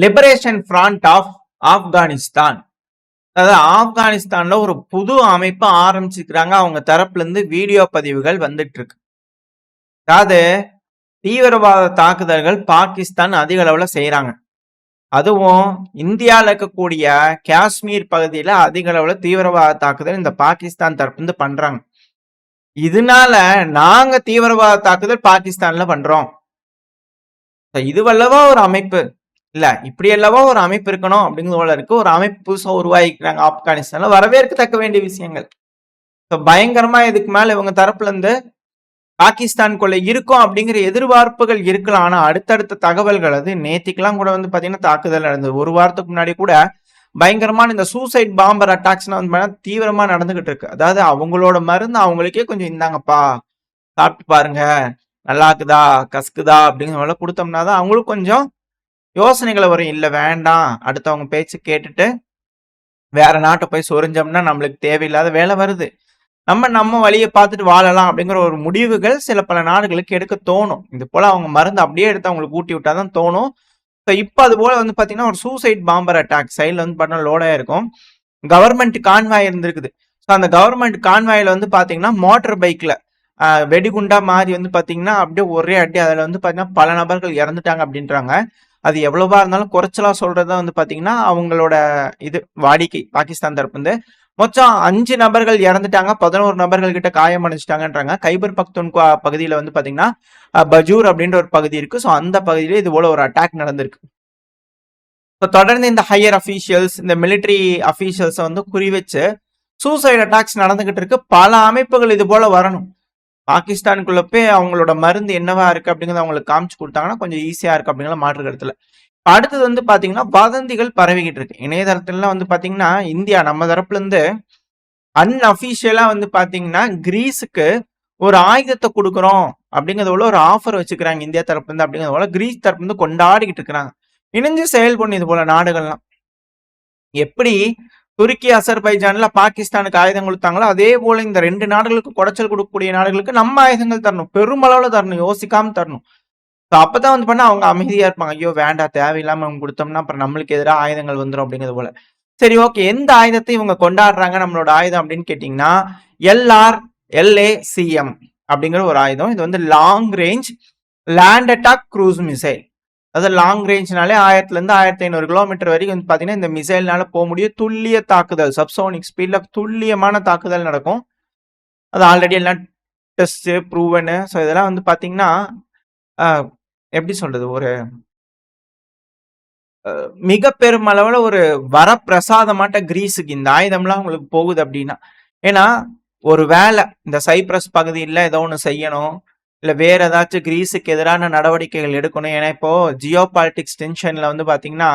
Liberation front of Afghanistan. அதாவது ஆப்கானிஸ்தான்ல ஒரு புது அமைப்பு ஆரம்பிச்சுக்கிறாங்க. அவங்க தரப்புல இருந்து வீடியோ பதிவுகள் வந்துட்டு இருக்கு. அதாவது தீவிரவாத தாக்குதல்கள் பாகிஸ்தான் அதிக அளவுல செய்யறாங்க. அதுவும் இந்தியாவில் இருக்கக்கூடிய காஷ்மீர் பகுதியில அதிக அளவுல தீவிரவாத தாக்குதல் இந்த பாகிஸ்தான் தரப்பு இருந்து பண்றாங்க. இதனால நாங்க தீவிரவாத தாக்குதல் பாகிஸ்தான்ல பண்றோம். இதுவல்லவா ஒரு அமைப்பு இல்ல, இப்படி அல்லவா ஒரு அமைப்பு இருக்கணும் அப்படிங்கிறது போல இருக்கு. ஒரு அமைப்பு புதுசா உருவாக்கிக்கிறாங்க ஆப்கானிஸ்தான்ல. வரவேற்கத்தக்க வேண்டிய விஷயங்கள். பயங்கரமா இதுக்கு மேல இவங்க தரப்புல இருந்து பாகிஸ்தானுக்குள்ள இருக்கும் அப்படிங்கிற எதிர்பார்ப்புகள் இருக்கலாம். ஆனா அடுத்தடுத்த தகவல்கள், அது நேத்திக்கெல்லாம் கூட வந்து பாத்தீங்கன்னா தாக்குதல் நடந்தது. ஒரு வாரத்துக்கு முன்னாடி கூட பயங்கரமான இந்த சூசைட் பாம்பர் அட்டாக்ஸ் வந்து தீவிரமா நடந்துகிட்டு இருக்கு. அதாவது அவங்களோட மருந்து அவங்களுக்கே கொஞ்சம் இந்தாங்கப்பா சாப்பிட்டு பாருங்க, நல்லா இருக்குதா கசக்குதா அப்படிங்கிற கொடுத்தோம்னா தான் அவங்களுக்கு கொஞ்சம் யோசனைகளை வரும். இல்ல வேண்டாம், அடுத்தவங்க பேச்சு கேட்டுட்டு வேற நாட்டை போய் சொரிஞ்சோம்னா நம்மளுக்கு தேவையில்லாத வேலை வருது, நம்ம வழியை பார்த்துட்டு வாழலாம் அப்படிங்கிற ஒரு முடிவுகள் சில பல நாடுகளுக்கு எடுக்க தோணும். இது போல அவங்க மருந்து அப்படியே எடுத்து அவங்களுக்கு ஊட்டி விட்டாதான் தோணும். இப்போ அது போல வந்து பாத்தீங்கன்னா ஒரு சூசைட் பாம்பர் அட்டாக் சைட்ல வந்து பார்த்தா லோடா இருக்கும். கவர்மெண்ட் கான்வாய் இருந்திருக்குது. ஸோ அந்த கவர்மெண்ட் கான்வாயில வந்து பாத்தீங்கன்னா மோட்டார் பைக்ல வெடிகுண்டா மாதிரி வந்து பாத்தீங்கன்னா அப்படியே ஒரே அடி அதுல வந்து பாத்தீங்கன்னா பல நபர்கள் இறந்துட்டாங்க அப்படின்றாங்க. அது எவ்வளவா இருந்தாலும் குறைச்சலா சொல்றதா வந்து பாத்தீங்கன்னா அவங்களோட இது வாடிக்கை. பாகிஸ்தான் தரப்பு வந்து மொத்தம் 5 நபர்கள் இறந்துட்டாங்க, 11 நபர்கள் கிட்ட காயம் அடைஞ்சிட்டாங்கன்றாங்க. கைபர் பக்துன்குவா பகுதியில வந்து பாத்தீங்கன்னா பஜூர் அப்படின்ற ஒரு பகுதி இருக்கு. ஸோ அந்த பகுதியில இது போல ஒரு அட்டாக் நடந்திருக்கு. தொடர்ந்து இந்த ஹையர் அபிஷியல்ஸ், இந்த மிலிட்டரி அபிஷியல்ஸை வந்து குறி வச்சு சூசைட் அட்டாக்ஸ் நடந்துகிட்டு இருக்கு. பல அமைப்புகள் இது போல வரணும். பாகிஸ்தானுக்குள்ள போய் அவங்களோட மருந்து என்னவா இருக்கு அப்படிங்கிறத அவங்களுக்கு காமிச்சு கொடுத்தாங்கன்னா கொஞ்சம் ஈஸியா இருக்கு அப்படிங்கிற மாற்று கருத்துல. அடுத்தது வந்து பாத்தீங்கன்னா வதந்திகள் பரவிக்கிட்டு இருக்கு இணையதளத்துல. வந்து பாத்தீங்கன்னா இந்தியா நம்ம தரப்புல இருந்து அன்அபிஷியலா வந்து பாத்தீங்கன்னா கிரீஸுக்கு ஒரு ஆயுதத்தை கொடுக்குறோம் அப்படிங்கிறத ஒரு ஆஃபர் வச்சுக்கிறாங்க இந்தியா தரப்புல இருந்து. அப்படிங்கிறத போல கிரீஸ் தரப்புல இருந்து கொண்டாடிக்கிட்டு இருக்கிறாங்க. இணைஞ்சு செயல்படும் இது போல நாடுகள்லாம். எப்படி துருக்கி அசர்பைஜான்ல பாகிஸ்தானுக்கு ஆயுதம் கொடுத்தாங்களோ அதே போல இந்த 2 நாடுகளுக்கு குடைச்சல் கொடுக்கக்கூடிய நாடுகளுக்கு நம்ம ஆயுதங்கள் தரணும், பெருமளவுல தரணும், யோசிக்காம தரணும். அப்பதான் வந்து பண்ணா அவங்க அமைதியா இருப்பாங்க. ஐயோ வேண்டாம், தேவையில்லாம அவங்க கொடுத்தோம்னா அப்புறம் நம்மளுக்கு எதிராக ஆயுதங்கள் வந்துடும் அப்படிங்கிறது போல. சரி ஓகே, எந்த ஆயுதத்தை இவங்க கொண்டாடுறாங்க நம்மளோட ஆயுதம் அப்படின்னு கேட்டீங்கன்னா LRLACM அப்படிங்கிற ஒரு ஆயுதம். இது வந்து long range land attack cruise missile. அதாவது லாங் ரேஞ்ச்னாலே 1000 இருந்து 1500 கிலோமீட்டர் வரைக்கும் வந்து பாத்தீங்கன்னா இந்த மிசைல்னால போக முடியும். துல்லிய தாக்குதல், சப்சோனிக் ஸ்பீட்ல துல்லியமான தாக்குதல் நடக்கும். அது ஆல்ரெடி எல்லாம் டெஸ்ட் ப்ரூவனு. ஸோ இதெல்லாம் வந்து பாத்தீங்கன்னா எப்படி சொல்றது, ஒரு மிக பெருமளவுல ஒரு வரப்பிரசாதமாட்ட கிரீஸுக்கு இந்த ஆயுதம்லாம் உங்களுக்கு போகுது அப்படின்னா. ஏன்னா ஒரு வேலை இந்த சைப்ரஸ் பகுதியில் ஏதோ ஒன்று செய்யணும், இல்லை வேற ஏதாச்சும் கிரீஸுக்கு எதிரான நடவடிக்கைகள் எடுக்கணும். ஏன்னா இப்போ ஜியோ பாலிட்டிக்ஸ் டென்ஷன்ல வந்து பாத்தீங்கன்னா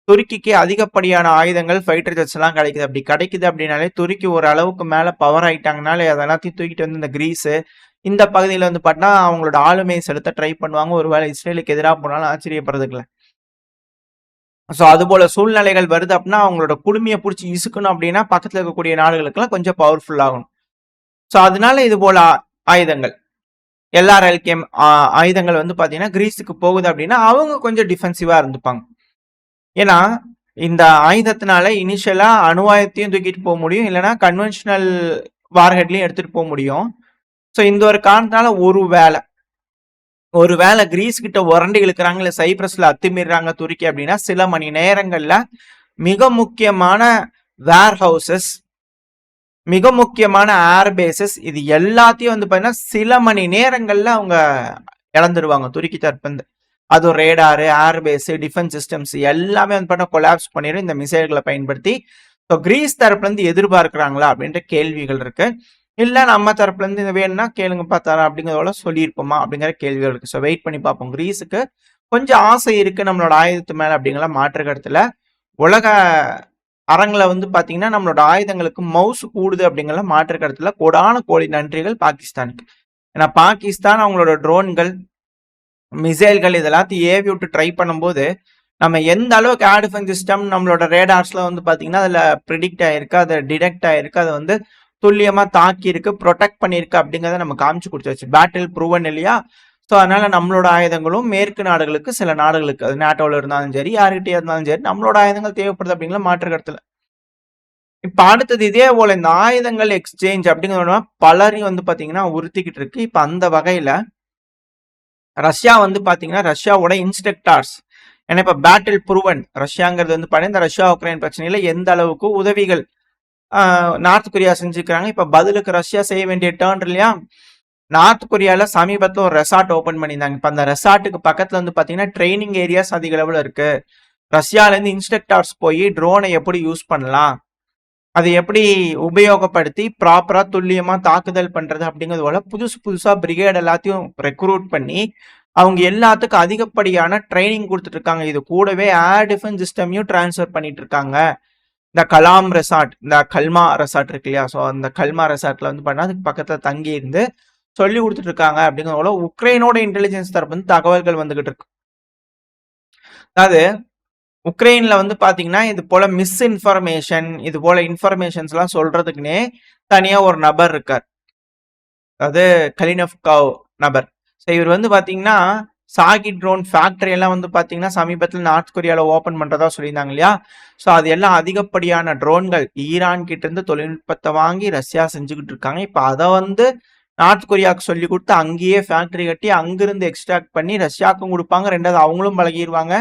துருக்கிக்கு அதிகப்படியான ஆயுதங்கள் ஃபைட்டர் ஜெட்ஸ் எல்லாம் கிடைக்குது. அப்படி கிடைக்குது அப்படின்னாலே துருக்கி ஒரு அளவுக்கு மேல பவர் ஆயிட்டாங்கனாலே அதெல்லாத்தையும் தூக்கிட்டு வந்து இந்த கிரீஸ் இந்த பகுதியில வந்து பார்த்தா அவங்களோட ஆளுமையை செலுத்த ட்ரை பண்ணுவாங்க. ஒருவேளை இஸ்ரேலுக்கு எதிராக போனாலும் ஆச்சரியப்படுறதுக்குல. ஸோ அது போல சூழ்நிலைகள் வருது அப்படின்னா அவங்களோட குடுமையை பிடிச்சி இசுக்கணும் அப்படின்னா பக்கத்துல இருக்கக்கூடிய நாடுகளுக்கெல்லாம் கொஞ்சம் பவர்ஃபுல் ஆகணும். ஸோ அதனால இது போல ஆயுதங்கள் LRLKM ஆயுதங்கள் வந்து பாத்தீங்கன்னா கிரீஸுக்கு போகுது அப்படின்னா அவங்க கொஞ்சம் டிஃபென்சிவா இருந்துப்பாங்க. ஏன்னா இந்த ஆயுதத்தினால இனிஷியலா அணு ஆயுதத்தையும் தூக்கிட்டு போக முடியும், இல்லைன்னா கன்வென்ஷனல் வார்ஹெட்லையும் எடுத்துட்டு போக முடியும். ஸோ இந்த ஒரு காரணத்தினால ஒருவேளை கிரீஸ் கிட்ட உரண்டு இழுக்கிறாங்க, இல்லை சைப்ரஸ்ல அத்துமீறாங்க துருக்கி அப்படின்னா சில மணி நேரங்கள்ல மிக முக்கியமான வேர் ஹவுசஸ், மிக முக்கியமான ஏர்பேசஸ், இது எல்லாத்தையும் வந்து பாத்தீங்கன்னா சில மணி நேரங்கள்ல அவங்க இழந்துருவாங்க துருக்கி தரப்பு. அதுவும் ரேடாரு, ஏர்பேஸ், டிஃபென்ஸ் சிஸ்டம்ஸ் எல்லாமே வந்து பார்த்தா கொலாப்ஸ் பண்ணிடும் இந்த மிசைல்களை பயன்படுத்தி. ஸோ கிரீஸ் தரப்புல இருந்து எதிர்பார்க்கிறாங்களா அப்படின்ற கேள்விகள் இருக்கு. இல்ல நம்ம தரப்புல இருந்து இது வேணும்னா கேளுங்க பார்த்தாரா அப்படிங்கிறதோட சொல்லியிருப்போமா அப்படிங்கிற கேள்விகள் இருக்கு. ஸோ வெயிட் பண்ணி பார்ப்போம். கிரீஸுக்கு கொஞ்சம் ஆசை இருக்கு நம்மளோட ஆயுதத்து மேல அப்படிங்கிற மாற்று கருத்துல. உலக அரங்கில் வந்து பாத்தீங்கன்னா நம்மளோட ஆயுதங்களுக்கு மவுஸ் கூடுது அப்படிங்கிற மாற்று கருத்துல கோடான கோடி நன்றிகள் பாகிஸ்தானுக்கு. ஏன்னா பாகிஸ்தான் அவங்களோட ட்ரோன்கள், மிசைல்கள் இதெல்லாத்தையும் ஏவி விட்டு ட்ரை பண்ணும்போது நம்ம எந்த அளவுக்கு ஏர் டிஃபென்ஸ் சிஸ்டம் நம்மளோட ரேடார்ஸ்ல வந்து பாத்தீங்கன்னா அதுல ப்ரிடிக்ட் ஆயிருக்கு, அதை டிடெக்ட் ஆயிருக்கு, அதை வந்து துல்லியமா தாக்கி இருக்கு, ப்ரொடெக்ட் பண்ணிருக்கு அப்படிங்கிறத நம்ம காமிச்சு கொடுத்தாச்சு. பேட்டில் ப்ரூவன் இல்லையா? ஸோ அதனால நம்மளோட ஆயுதங்களும் மேற்கு நாடுகளுக்கு சில நாடுகளுக்கு அது நாட்டோவில் இருந்தாலும் சரி யார்கிட்டயா இருந்தாலும் சரி நம்மளோட ஆயுதங்கள் தேவைப்படுது அப்படிங்கிற மாற்று கருத்துல. இப்ப அடுத்தது இதே போல இந்த ஆயுதங்கள் எக்ஸ்சேஞ்ச் அப்படிங்கிற பலரையும் வந்து பாத்தீங்கன்னா உறுத்திக்கிட்டு இருக்கு. இப்ப அந்த வகையில ரஷ்யா வந்து பாத்தீங்கன்னா ரஷ்யாவோட இன்ஸ்ட்ரக்டார்ஸ் ஏன்னா இப்ப பேட்டில் ப்ரூவன் ரஷ்யாங்கிறது வந்து பாத்தீங்கன்னா இந்த ரஷ்யா உக்ரைன் பிரச்சனையில எந்த அளவுக்கு உதவிகள் நார்த் கொரியா செஞ்சுக்கிறாங்க. இப்ப பதிலுக்கு ரஷ்யா செய்ய வேண்டிய டேர்ன் இல்லையா. நார்த் கொரியால சமீபத்துல ஒரு ரெசார்ட் ஓபன் பண்ணியிருந்தாங்க. இப்ப அந்த ரெசார்ட்டுக்கு பக்கத்துல வந்து பாத்தீங்கன்னா ட்ரைனிங் ஏரியாஸ் அதிக அளவுல இருக்கு. ரஷ்யால இருந்து இன்ஸ்ட்ரக்டார்ஸ் போய் ட்ரோனை எப்படி யூஸ் பண்ணலாம், அதை எப்படி உபயோகப்படுத்தி ப்ராப்பரா துல்லியமா தாக்குதல் பண்றது அப்படிங்கிறது போல புதுசா பிரிகேட் எல்லாத்தையும் ரெக்ரூட் பண்ணி அவங்க எல்லாத்துக்கும் அதிகப்படியான ட்ரைனிங் கொடுத்துட்டு இருக்காங்க. இது கூடவே ஏர் டிஃபென்ஸ் சிஸ்டமையும் டிரான்ஸ்ஃபர் பண்ணிட்டு இருக்காங்க. இந்த கலாம் ரெசார்ட், இந்த கல்மா ரெசார்ட் இருக்கு இல்லையா, ஸோ அந்த கல்மா ரெசார்ட்ல வந்து பண்ணா அதுக்கு பக்கத்துல தங்கி இருந்து சொல்லி கொடுத்துட்டு இருக்காங்க அப்படிங்கிற உக்ரைனோட இன்டெலிஜென்ஸ் தரப்பு வந்து தகவல்கள் வந்துகிட்டு இருக்கு. அதாவது உக்ரைன்ல வந்து பாத்தீங்கன்னா இது போல மிஸ்இன்ஃபர்மேஷன் இது போல இன்ஃபர்மேஷன்ஸ் எல்லாம் சொல்றதுக்குன்னே தனியா ஒரு நபர் இருக்கார். அதாவது கலினோவ்காவ் நபர். ஸோ இவர் வந்து பாத்தீங்கன்னா சாகி ட்ரோன் ஃபேக்டரி எல்லாம் வந்து பாத்தீங்கன்னா சமீபத்தில் நார்த் கொரியால ஓபன் பண்றதா சொல்லியிருந்தாங்க இல்லையா. ஸோ அது எல்லாம் அதிகப்படியான ட்ரோன்கள் ஈரான் கிட்ட இருந்து தொழில்நுட்பத்தை வாங்கி ரஷ்யா செஞ்சுக்கிட்டு இருக்காங்க. இப்ப அதை வந்து நார்த் கொரியாவுக்கு சொல்லி கொடுத்து அங்கேயே ஃபேக்டரி கட்டி அங்கிருந்து எக்ஸ்ட்ராக்ட் பண்ணி ரஷ்யாவுக்கும் கொடுப்பாங்க. ரெண்டாவது அவங்களும் பழகிடுவாங்க.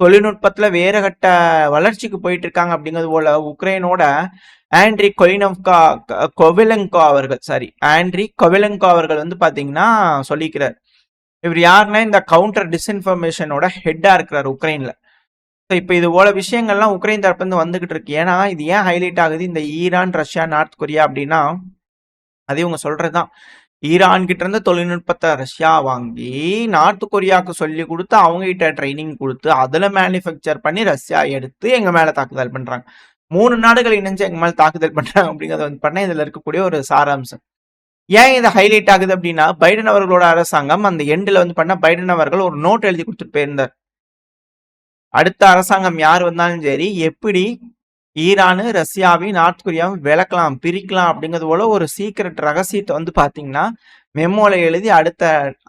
தொழில்நுட்பத்துல வேற கட்ட வளர்ச்சிக்கு போயிட்டு இருக்காங்க அப்படிங்கிறது போல உக்ரைனோட ஆண்ட்ரி கொவிலெங்கோ அவர்கள் வந்து பாத்தீங்கன்னா சொல்லிக்கிறார். இவர் யாருன்னா இந்த கவுண்டர் டிஸ்இன்ஃபர்மேஷனோட ஹெட்டா இருக்கிறார் உக்ரைன்ல. இப்ப இது போல விஷயங்கள்லாம் உக்ரைன் தரப்பு வந்து வந்துகிட்டு இருக்கு. ஏன்னா இது ஏன் ஹைலைட் ஆகுது, இந்த ஈரான் ரஷ்யா நார்த் கொரியா அப்படின்னா அது இவங்க சொல்றதுதான். ஈரான் கிட்ட இருந்து தொழில்நுட்பத்தை ரஷ்யா வாங்கி நார்த் கொரியாவுக்கு சொல்லி கொடுத்து அவங்க கிட்ட ட்ரைனிங் கொடுத்து அதுல மேனுஃபேக்சர் பண்ணி ரஷ்யா எடுத்து எங்க மேல தாக்குதல் பண்றாங்க. 3 நாடுகள் இணைஞ்சு எங்க மேல தாக்குதல் பண்றாங்க அப்படிங்கறத வந்து பண்ண இதுல இருக்கக்கூடிய ஒரு சாராம்சம். ஏன் இது ஹைலைட் ஆகுது அப்படின்னா பைடன் அவர்களோட அரசாங்கம் அந்த எண்ட்ல வந்து பண்ண பைடன் அவர்கள் ஒரு நோட் எழுதி கொடுத்துட்டு போயிருந்தார். அடுத்த அரசாங்கம் யார் வந்தாலும் சரி எப்படி ஈரானு ரஷ்யாவையும் நார்த் கொரியாவும் விளக்கலாம் பிரிக்கலாம் அப்படிங்கிறது போல ஒரு சீக்கிரட் ரகசியத்தை வந்து பாத்தீங்கன்னா மெமோல எழுதி அடுத்த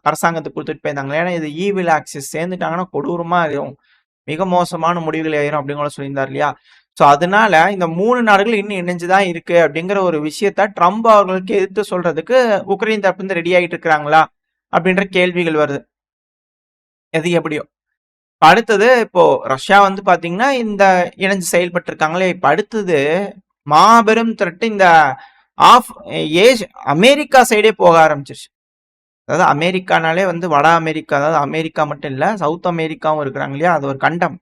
அரசாங்கத்துக்கு கொடுத்துட்டு போயிருந்தாங்க. ஏன்னா இது ஈவில் ஆக்சிஸ் சேர்ந்துட்டாங்கன்னா கொடூரமா இருக்கும், மிக மோசமான முடிவுகள் ஆயிரும் அப்படிங்கிற சொல்லியிருந்தார் இல்லையா. ஸோ அதனால இந்த 3 நாடுகள் இன்னும் இணைஞ்சுதான் இருக்கு அப்படிங்கிற ஒரு விஷயத்த ட்ரம்ப் அவர்களுக்கு எதிர்த்து சொல்றதுக்கு உக்ரைன் தரப்பு வந்து ரெடி ஆகிட்டு இருக்கிறாங்களா அப்படின்ற கேள்விகள் வருது. எது எப்படியோ அடுத்தது இப்போ ரஷ்யா வந்து பாத்தீங்கன்னா இந்த இணைஞ்சு செயல்பட்டு இருக்காங்களே. இப்ப அடுத்தது மாபெரும் திரட்டு இந்த அமெரிக்கா சைடே போக ஆரம்பிச்சிருச்சு. அதாவது அமெரிக்கானாலே வந்து வட அமெரிக்கா, அதாவது அமெரிக்கா மட்டும் இல்ல சவுத் அமெரிக்காவும் இருக்கிறாங்க இல்லையா, அது ஒரு கண்டம்.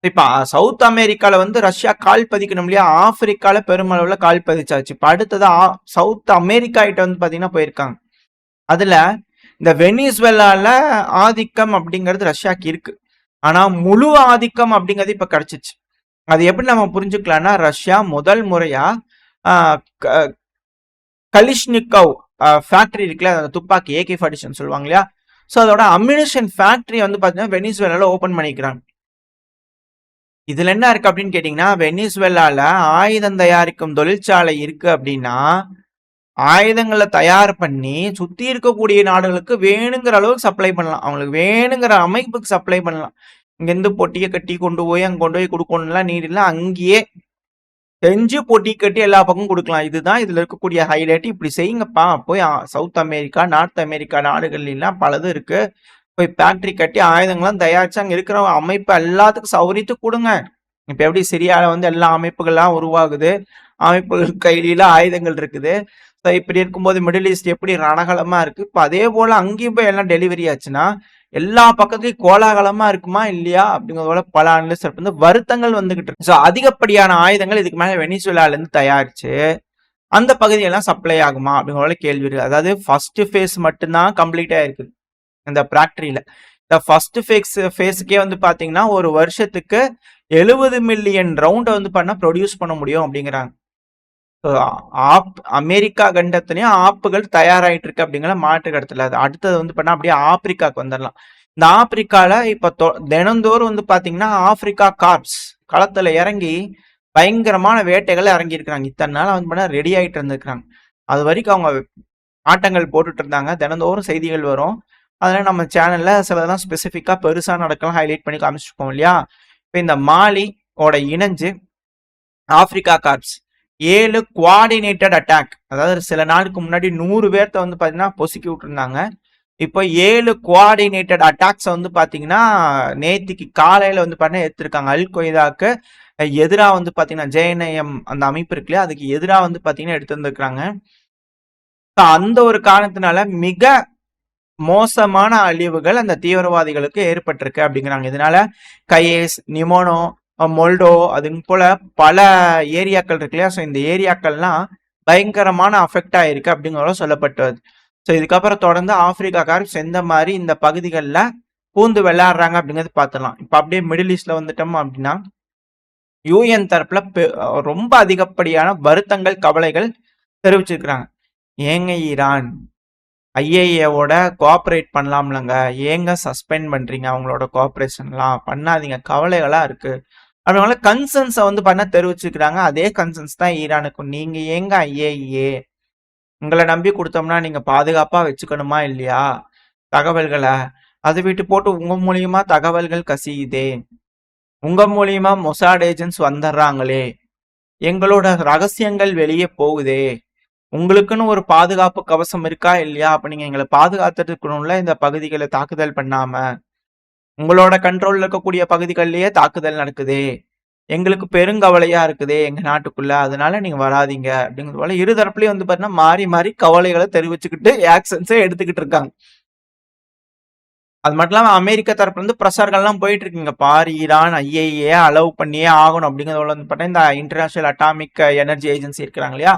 இப்ப சவுத் அமெரிக்கால வந்து ரஷ்யா கால் பதிக்கணும் இல்லையா, ஆப்பிரிக்கால பெருமளவுல கால் பதிச்சாச்சு. இப்ப அடுத்தது சவுத் அமெரிக்கா கிட்ட வந்து பாத்தீங்கன்னா போயிருக்காங்க. அதுல இந்த வெனிசுவேலால ஆதிக்கம் அப்படிங்கிறது ரஷ்யாக்கு இருக்கு. ஆனா முழு ஆதிக்கம் அப்படிங்கிறது இப்ப கிடைச்சிச்சு. அது எப்படி நம்ம புரிஞ்சுக்கலாம்னா ரஷ்யா முதல் முறையா கலிஷ்னிகவ் ஃபேக்டரி இருக்குல்ல, அந்த துப்பாக்கி AK-47 சொல்லுவாங்க இல்லையா, ஸோ அதோட அம்யூனிஷன் ஃபேக்டரி வந்து பாத்தீங்கன்னா வெனிசுவேலால ஓபன் பண்ணிக்கிறாங்க. இதுல என்ன இருக்கு அப்படின்னு கேட்டீங்கன்னா வெனிசுவேலால ஆயுதம் தயாரிக்கும் தொழிற்சாலை இருக்கு அப்படின்னா ஆயுதங்களை தயார் பண்ணி சுத்தி இருக்கக்கூடிய நாடுகளுக்கு வேணுங்கிற அளவுக்கு சப்ளை பண்ணலாம், அவங்களுக்கு வேணுங்கிற அமைப்புக்கு சப்ளை பண்ணலாம். இங்கிருந்து பொட்டியை கட்டி கொண்டு போய் அங்க கொண்டு போய் கொடுக்கணும்லாம் நீட் இல்லை, அங்கேயே செஞ்சு பொட்டி கட்டி எல்லா பக்கமும் கொடுக்கலாம். இதுதான் இதுல இருக்கக்கூடிய ஹைலைட். இப்படி செய்யுங்கப்பா, போய் சவுத் அமெரிக்கா நார்த் அமெரிக்கா நாடுகள் எல்லாம் பலது இருக்கு, போய் ஃபேக்டரி கட்டி ஆயுதங்கள்லாம் தயாரிச்சு அங்க இருக்கிற அமைப்பு எல்லாத்துக்கும் சௌகரியத்து கொடுங்க. இப்ப எப்படி சிரியால வந்து எல்லா அமைப்புகள்லாம் உருவாகுது, அமைப்புகள் கையில ஆயுதங்கள் இருக்குது. இப்படி இருக்கும்போது மிடில் ஈஸ்ட் எப்படி ரணகலமா இருக்கு, இப்ப அதே போல அங்கேயும் போய் எல்லாம் டெலிவரி ஆச்சுன்னா எல்லா பக்கத்துலயும் கோலாகலமா இருக்குமா இல்லையா அப்படிங்கிறது போல பல அனலிஸ்ட் வந்து வருத்தங்கள் வந்துகிட்டு இருக்கு. ஸோ அதிகப்படியான ஆயுதங்கள் இதுக்கு மேல வெனிசுவேலால இருந்து தயாரிச்சு அந்த பகுதியெல்லாம் சப்ளை ஆகுமா அப்படிங்கிற கேள்வி இருக்கு. அதாவது ஃபர்ஸ்ட் ஃபேஸ் மட்டும்தான் கம்ப்ளீட் ஆயிருக்கு இந்த ஃபேக்டரியில. இந்த ஃபர்ஸ்ட் ஃபேஸுக்கே வந்து பாத்தீங்கன்னா ஒரு வருஷத்துக்கு 70 மில்லியன் ரவுண்டை வந்து பண்ண ப்ரொடியூஸ் பண்ண முடியும் அப்படிங்கிறாங்க. அமெரிக்கா கண்டத்திலயும் ஆப்புகள் தயாராயிட்டு இருக்கு அப்படிங்கிற மாற்று கடத்துல. அது அடுத்தது வந்து பண்ணா அப்படியே ஆப்பிரிக்காவுக்கு வந்துடலாம். இந்த ஆப்பிரிக்கால இப்ப தினந்தோறும் வந்து பாத்தீங்கன்னா ஆப்பிரிக்கா கார்ப்ஸ் களத்துல இறங்கி பயங்கரமான வேட்டைகளை இறங்கி இருக்கிறாங்க. இத்தனை நாள் வந்து பண்ணா ரெடி ஆயிட்டு இருந்திருக்கிறாங்க. அது வரைக்கும் அவங்க ஆட்டங்கள் போட்டுட்டு இருந்தாங்க, தினந்தோறும் செய்திகள் வரும். அதெல்லாம் நம்ம சேனல்ல சிலதெல்லாம் ஸ்பெசிஃபிக்கா பெருசா நடக்கலாம் ஹைலைட் பண்ணி காமிச்சிருப்போம் இல்லையா? இப்ப இந்த மாலி ஓட இணைஞ்சு ஆப்பிரிக்கா கார்ப்ஸ் 7 குவார்டினேட்டட் அட்டாக், அதாவது சில நாளுக்கு முன்னாடி 100 பேர்த்த வந்து பாத்தீங்கன்னா பொசுக்கி விட்டுருந்தாங்க. இப்போ 7 குவார்டினேட்டட் அட்டாக்ஸ் வந்து பாத்தீங்கன்னா நேத்திக்கு காலையில வந்து பாத்தீங்கன்னா எடுத்திருக்காங்க. அல் கொய்தாக்கு எதிரா வந்து பாத்தீங்கன்னா JNIM அந்த அமைப்பு இருக்கு இல்லையா, அதுக்கு எதிரா வந்து பாத்தீங்கன்னா எடுத்து வந்திருக்காங்க. அந்த ஒரு காரணத்தினால மிக மோசமான அழிவுகள் அந்த தீவிரவாதிகளுக்கு ஏற்பட்டிருக்கு அப்படிங்கிறாங்க. இதனால கையேஸ், நிமோனோ, மொல்டோ அது போல பல ஏரியாக்கள் இருக்கு இல்லையா, ஸோ இந்த ஏரியாக்கள்லாம் பயங்கரமான அஃபெக்ட் ஆயிருக்கு அப்படிங்கிறத சொல்லப்பட்டது. ஸோ இதுக்கப்புறம் தொடர்ந்து ஆப்பிரிக்கா கார்ப்ஸ் எந்த மாதிரி இந்த பகுதிகளில் பூந்து விளையாடுறாங்க அப்படிங்கிறது பார்த்துடலாம். இப்போ அப்படியே மிடில் ஈஸ்ட்ல வந்துட்டோம் அப்படின்னா யூஎன் தரப்புல ரொம்ப அதிகப்படியான வருத்தங்கள், கவலைகள் தெரிவிச்சிருக்கிறாங்க. ஏங்க ஈரான் ஐஏஏவோட கோஆப்ரேட் பண்ணலாம்லங்க, ஏங்க சஸ்பெண்ட் பண்றீங்க அவங்களோட கோஆப்ரேஷன்லாம் பண்ணாதீங்க, கவலைகளா இருக்கு அப்படினால கன்சர்ன்ஸை வந்து பண்ண தெரிவிச்சுக்கிறாங்க. அதே கன்சர்ன்ஸ் தான் ஈரானுக்கும். நீங்க ஏங்க ஐஏஏ உங்களை நம்பி கொடுத்தோம்னா நீங்க பாதுகாப்பா வச்சுக்கணுமா இல்லையா தகவல்களை, அதை விட்டு போட்டு உங்க மூலியமா தகவல்கள் கசியுதே, உங்க மூலியமா மொசாட் ஏஜென்ட்ஸ் வந்துடுறாங்களே, எங்களோட ரகசியங்கள் வெளியே போகுதே, உங்களுக்குன்னு ஒரு பாதுகாப்பு கவசம் இருக்கா இல்லையா, அப்ப நீங்க எங்களை பாதுகாத்துட்டு இருக்கணும்ல இந்த பகுதிகளை தாக்குதல் பண்ணாம, உங்களோட கண்ட்ரோல்ல இருக்கக்கூடிய பகுதிகளிலேயே தாக்குதல் நடக்குது, எங்களுக்கு பெருங்கவலையா இருக்குது எங்க நாட்டுக்குள்ள, அதனால நீங்க வராதிங்க அப்படிங்கிறது போல இருதரப்புலயும் வந்து பாத்தீங்கன்னா மாறி மாறி கவலைகளை தெரிவிச்சுக்கிட்டு ஆக்ஷன்ஸே எடுத்துக்கிட்டு இருக்காங்க. அது மட்டும் இல்லாம அமெரிக்க தரப்புல இருந்து பிரசார்கள்லாம் போயிட்டு இருக்குங்க. பாரு ஈரான் ஐஏஏ அலோவ் பண்ணியே ஆகணும் அப்படிங்கிறத வந்து பார்த்தா இந்த இன்டர்நேஷனல் அட்டாமிக் எனர்ஜி ஏஜென்சி இருக்கிறாங்க இல்லையா,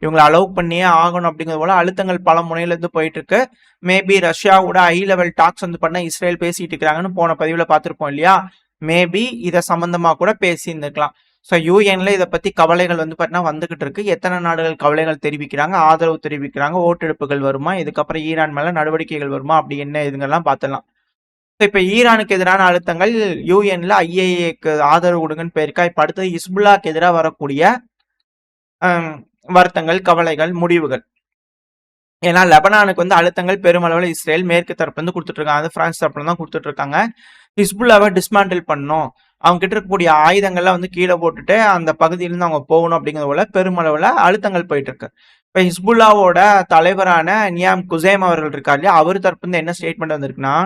இவங்களை அலோவ் பண்ணியே ஆகணும் அப்படிங்கிறது போல அழுத்தங்கள் பல முனையில இருந்து போயிட்டு இருக்கு. மேபி ரஷ்யாவோட ஹை லெவல் டாக்ஸ் வந்து பண்ண இஸ்ரேல் பேசிட்டு இருக்கிறாங்கன்னு போன பதிவுல பார்த்திருப்போம் இல்லையா, மேபி இதை சம்பந்தமா கூட பேசி இருந்திருக்கலாம். ஸோ யூஎன்ல இதை பத்தி கவலைகள் வந்து பார்த்தீங்கன்னா வந்துகிட்டு இருக்கு. எத்தனை நாடுகள் கவலைகள் தெரிவிக்கிறாங்க, ஆதரவு தெரிவிக்கிறாங்க, ஓட்டெடுப்புகள் வருமா, இதுக்கப்புறம் ஈரான் மேல நடவடிக்கைகள் வருமா, அப்படி என்ன இதுங்கெல்லாம் பார்த்துடலாம். இப்ப ஈரானுக்கு எதிரான அழுத்தங்கள் யூஎன்ல ஐஏஏக்கு ஆதரவு கொடுங்கன்னு போயிருக்கா. இப்ப அடுத்தது ஹிஸ்புல்லாக்கு எதிராக வரக்கூடிய வருத்தங்கள், கவலைகள், முடிவுகள். ஏன்னா லெபனானுக்கு வந்து அழுத்தங்கள் பெருமளவில் இஸ்ரேல் மேற்கு தரப்பு வந்து கொடுத்துட்டு இருக்காங்க, அது பிரான்ஸ் தரப்புல தான் கொடுத்துட்டு இருக்காங்க. ஹிஸ்புல்லாவை டிஸ்மாண்டில் பண்ணணும், அவங்க கிட்ட இருக்கக்கூடிய ஆயுதங்கள்லாம் வந்து கீழே போட்டுட்டு அந்த பகுதியிலிருந்து அவங்க போகணும் அப்படிங்கிறது போல பெருமளவில் அழுத்தங்கள் போயிட்டு இருக்கு. இப்ப ஹிஸ்புல்லாவோட தலைவரான நியாம் குசேம் அவர்கள் இருக்காரு இல்லையா, அவர் தரப்பு வந்து என்ன ஸ்டேட்மெண்ட் வந்திருக்குன்னா,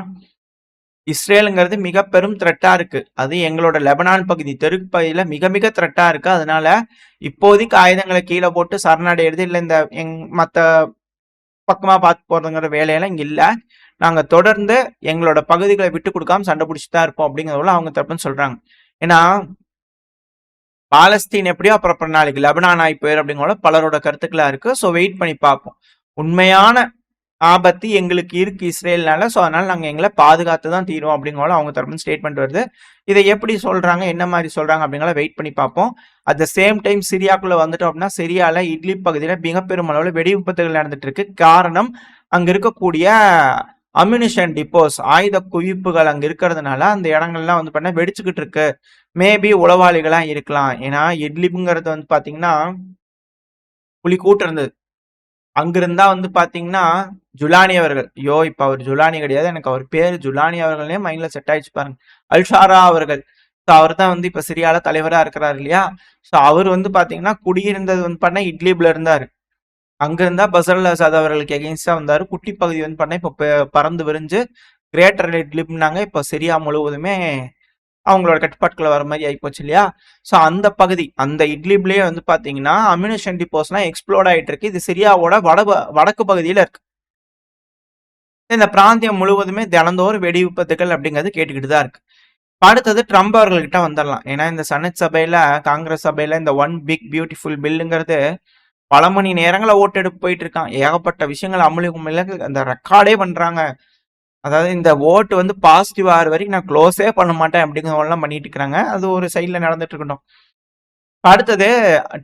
இஸ்ரேலுங்கிறது மிக பெரும் த்ரெட்டா இருக்கு, அது எங்களோட லெபனான் பகுதி தெற்கு பகுதியில மிக மிக த்ரெட்டா இருக்கு, அதனால இப்போதைக்கு ஆயுதங்களை கீழே போட்டு சரணடைகிறது இல்லை, இந்த மற்ற பக்கமா பார்த்து போறதுங்கிற வேலையெல்லாம் இங்க இல்ல, நாங்க தொடர்ந்து எங்களோட பகுதிகளை விட்டு கொடுக்காம சண்டை பிடிச்சிட்டு தான் இருப்போம் அப்படிங்கிறத அவங்க தரப்புன்னு சொல்றாங்க. ஏன்னா பாலஸ்தீன் எப்படியோ அப்புறம் நாளைக்கு லெபனான் ஆகி போயிரு அப்படிங்கிற பலரோட கருத்துக்களா இருக்கு. ஸோ வெயிட் பண்ணி பார்ப்போம். உண்மையான ஆபத்து எங்களுக்கு இருக்கு இஸ்ரேல்னால, ஸோ அதனால நாங்கள் எங்களை பாதுகாத்து தான் தீரும் அப்படிங்கிற அவங்க தரப்பு ஸ்டேட்மெண்ட் வருது. இதை எப்படி சொல்றாங்க, என்ன மாதிரி சொல்றாங்க அப்படிங்கிற வெயிட் பண்ணி பார்ப்போம். அட் த சேம் டைம் சிரியாக்குள்ள வந்துட்டோம் அப்படின்னா சிரியால இட்லிப் பகுதியில் மிக பெரும் அளவில் வெடி விபத்துகள் நடந்துட்டு இருக்கு. காரணம் அங்க இருக்கக்கூடிய அம்யூனிஷன் டிப்போஸ், ஆயுத குவிப்புகள் அங்க இருக்கிறதுனால அந்த இடங்கள்லாம் வந்து பண்ண வெடிச்சுக்கிட்டு இருக்கு. மேபி உளவாளிகளா இருக்கலாம். ஏன்னா இட்லிப்புங்கிறது வந்து பாத்தீங்கன்னா புலி கூட்டு இருந்தது, அங்கிருந்தா வந்து பாத்தீங்கன்னா ஜுலானி அவர்கள், ஐயோ இப்ப அவர் ஜுலானி கிடையாது, எனக்கு அவர் பேரு ஜுலானி அவர்களே மைண்ட்ல செட் ஆயிடுச்சு பாருங்க, அல்ஷாரா அவர்கள். அவர் தான் வந்து இப்ப சிரியால தலைவரா இருக்கிறார் இல்லையா. ஸோ அவர் வந்து பாத்தீங்கன்னா குடியிருந்தது வந்து பண்ண இட்லிப்ல இருந்தாரு, அங்கிருந்தா பசர் அசாத் அவர்களுக்கு எகெயின்ஸ்டா வந்தாரு. குட்டி பகுதி வந்து பண்ண இப்ப பறந்து விரிஞ்சு கிரேட்டர் இட்லிப்னாங்க. இப்ப சிரியா முழுவதுமே அவங்களோட கட்டுப்பாட்டுக்குள்ள வர மாதிரி ஆயிப்போச்சு இல்லையா. ஸோ அந்த பகுதி அந்த இட்லிப்லயே வந்து பாத்தீங்கன்னா அம்யூனிஷன் டிப்போஸ்லாம் எக்ஸ்ப்ளோர்ட் ஆயிட்டு இருக்கு. இது சிரியாவோட வடக்கு பகுதியில இருக்கு. இந்த பிராந்தியம் முழுவதுமே தினந்தோறும் வெடி விபத்துகள் அப்படிங்கிறது கேட்டுக்கிட்டு தான் இருக்கு. அடுத்தது ட்ரம்ப் அவர்கள்கிட்ட வந்துடலாம். ஏன்னா இந்த செனட் சபையில, காங்கிரஸ் சபையில இந்த ஒன் பிக் பியூட்டிஃபுல் பில்லுங்கிறது பல மணி நேரங்கள ஓட்டெடுப்பு போயிட்டு இருக்கான். ஏகப்பட்ட விஷயங்கள் அமளிக்குமில்ல அந்த ரெக்கார்டே பண்றாங்க. அதாவது இந்த ஓட்டு வந்து பாசிட்டிவ் ஆகிற வரைக்கும் நான் க்ளோஸே பண்ண மாட்டேன் அப்படிங்கிறதெல்லாம் பண்ணிட்டு இருக்கிறாங்க. அது ஒரு சைட்ல நடந்துட்டு இருக்கட்டும். அடுத்தது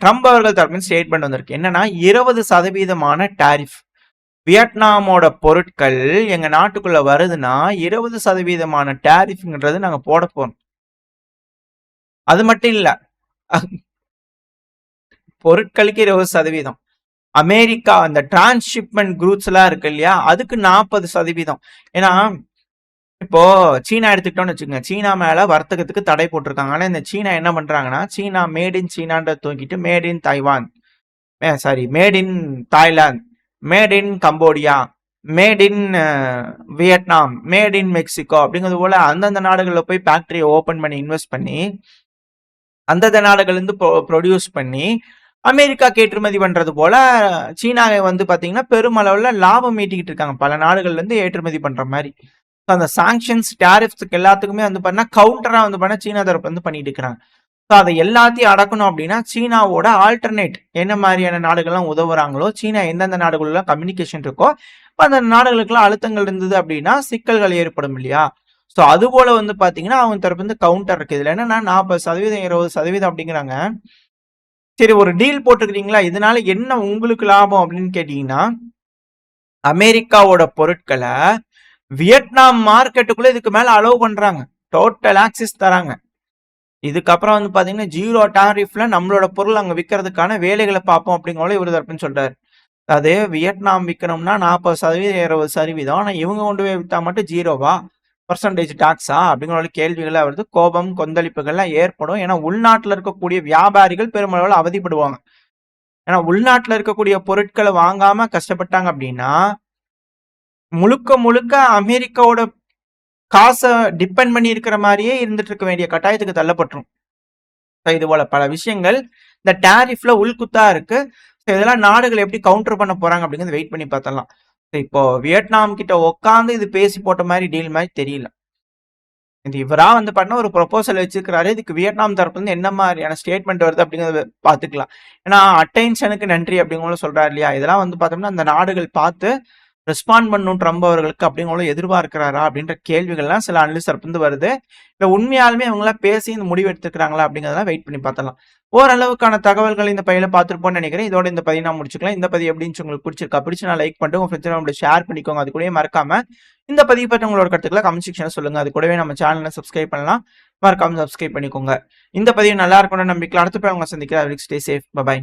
ட்ரம்ப் அவர்கள் தரப்பில் ஸ்டேட்மெண்ட் வந்திருக்கு. என்னன்னா 20% டாரிஃப், வியட்நாமோட பொருட்கள் எங்க நாட்டுக்குள்ள வருதுன்னா 20% டாரிஃப்ங்கிறது நாங்க போட போறோம். அது மட்டும் இல்ல, பொருட்களுக்கு 20%. அமெரிக்கா அந்த டிரான்ஸ்ஷிப்மெண்ட் குரூப்ஸ் எல்லாம் இருக்கு இல்லையா, அதுக்கு 40%. ஏன்னா இப்போ சீனா எடுத்துக்கிட்டோம்னு வச்சுக்கோங்க, சீனா மேல வர்த்தகத்துக்கு தடை போட்டிருக்காங்க. ஆனா இந்த சீனா என்ன பண்றாங்கன்னா, சீனா மேட் இன் சீனான்ற தூக்கிட்டு made in Taiwan, sorry made in Thailand, made in Cambodia, made in Vietnam, made in Mexico அப்படிங்கிறது போல அந்தந்த நாடுகளில் போய் ஃபேக்டரியை ஓபன் பண்ணி இன்வெஸ்ட் பண்ணி அந்தந்த நாடுகள் இருந்து ப்ரொடியூஸ் பண்ணி அமெரிக்காக்கு ஏற்றுமதி பண்றது போல சீனாவை வந்து பாத்தீங்கன்னா பெருமளவுல லாபம் ஈட்டிக்கிட்டு இருக்காங்க, பல நாடுகள்ல இருந்து ஏற்றுமதி பண்ற மாதிரி. அந்த சாங்ஷன்ஸ் டேரிஃப்ஸ்க்கு எல்லாத்துக்குமே வந்து பண்ணா கவுண்டரா வந்து பண்ண சீனா தரப்பு வந்து பண்ணிட்டு இருக்கிறாங்க. ஸோ அதை எல்லாத்தையும் அடக்கணும் அப்படின்னா சீனாவோட ஆல்டர்னேட் என்ன மாதிரியான நாடுகள்லாம் உதவுறாங்களோ, சீனா எந்தெந்த நாடுகள்லாம் கம்யூனிகேஷன் இருக்கோ அந்த நாடுகளுக்குலாம் அழுத்தங்கள் இருந்தது அப்படின்னா சிக்கல்கள் ஏற்படும் இல்லையா. ஸோ அது போல வந்து பாத்தீங்கன்னா அவங்க தரப்பு வந்து கவுண்டர் இருக்கு. இதுல என்னன்னா 40% 20% அப்படிங்கிறாங்க. சரி, ஒரு டீல் போட்டுக்கிறீங்களா, இதனால என்ன உங்களுக்கு லாபம் அப்படின்னு கேட்டீங்கன்னா, அமெரிக்காவோட பொருட்களை வியட்நாம் மார்க்கெட்டுக்குள்ள இதுக்கு மேல அலோவ் பண்றாங்க, டோட்டல் ஆக்சிஸ் தராங்க. இதுக்கப்புறம் வந்து பாத்தீங்கன்னா 0 டாரிஃப்ல நம்மளோட பொருள் அங்க விற்கிறதுக்கான வேலைகளை பார்ப்போம் அப்படிங்கிற இவரு தரப்புன்னு சொல்றாரு. அது வியட்நாம் விற்கணும்னா 40% 20%, ஆனா இவங்க கொண்டு போய் வித்தா மட்டும் 0வா பர்சன்டேஜ் டாக்ஸா அப்படிங்கிற கேள்விகள் வருது. கோபம் கொந்தளிப்புகள்லாம் ஏற்படும். ஏன்னா உள்நாட்டில் இருக்கக்கூடிய வியாபாரிகள் பெருமளவில் அவதிப்படுவாங்க. ஏன்னா உள்நாட்டில் இருக்கக்கூடிய பொருட்களை வாங்காம கஷ்டப்பட்டாங்க அப்படின்னா முழுக்க முழுக்க அமெரிக்காவோட காசை டிபெண்ட் பண்ணி இருக்கிற மாதிரியே இருந்துட்டு இருக்க வேண்டிய கட்டாயத்துக்கு தள்ளப்பட்டுரும். இது போல பல விஷயங்கள் இந்த டேரிஃப்ல உள்குத்தா இருக்கு. இதெல்லாம் நாடுகள் எப்படி கவுண்டர் பண்ண போறாங்க அப்படிங்கிறது வெயிட் பண்ணி பார்த்தலாம். இப்போ வியட்நாம் கிட்ட உட்காந்து இது பேசி போட்ட மாதிரி டீல் மாதிரி தெரியல. இது இவரா வந்து பண்ண ஒரு ப்ரொபோசல் வச்சிருக்கிறாரு. இதுக்கு வியட்நாம் தரப்புல இருந்து என்ன மாதிரியான ஸ்டேட்மெண்ட் வருது அப்படிங்கறத பாத்துக்கலாம். ஏன்னா அட்டென்ஷனுக்கு நன்றி அப்படிங்கிற சொல்றாரு இல்லையா, இதெல்லாம் வந்து பார்த்தோம்னா அந்த நாடுகள் பார்த்து ரெஸ்பாண்ட் பண்ணும் ட்ரம்ப் அவர்களுக்கு அப்படிங்கிற எதிர்பார்க்கிறாரா அப்படின்ற கேள்விகள்லாம் சில அனலிஸ்ட் தரப்பு வருது. இல்லை உண்மையாலுமே அவங்களாம் பேசி இந்த முடிவு எடுத்துக்கிறாங்களா அப்படிங்கிறதெல்லாம் வெயிட் பண்ணி பார்த்தலாம். ஓரளவுக்கான தகவல்கள் இந்த பையில பார்த்துருப்போம்னு நினைக்கிறேன். இதோட இந்த பதிவு நான் முடிச்சுக்கலாம். இந்த பதிவு எப்படின்னு உங்களுக்கு பிடிச்சிருக்கா, பிடிச்சு நான் லைக் பண்ணிட்டு உங்க ஃப்ரெண்ட்ஸ் ஷேர் பண்ணிக்கோங்க. அது கூட மறக்காம இந்த பதிவு பற்றி உங்களோட கருத்துக்களை கமெண்ட் செக்ஷன் சொல்லுங்க. அது கூடவே நம்ம சேனலை சப்ஸ்கிரைப் பண்ணலாம், மறக்காம சப்ஸ்கிரைப் பண்ணிக்கோங்க. இந்த பதிவு நல்லா இருக்கணும்னு நம்பிக்கை அடுத்த போய் அவங்க சந்திக்கிறேன். Stay safe, by.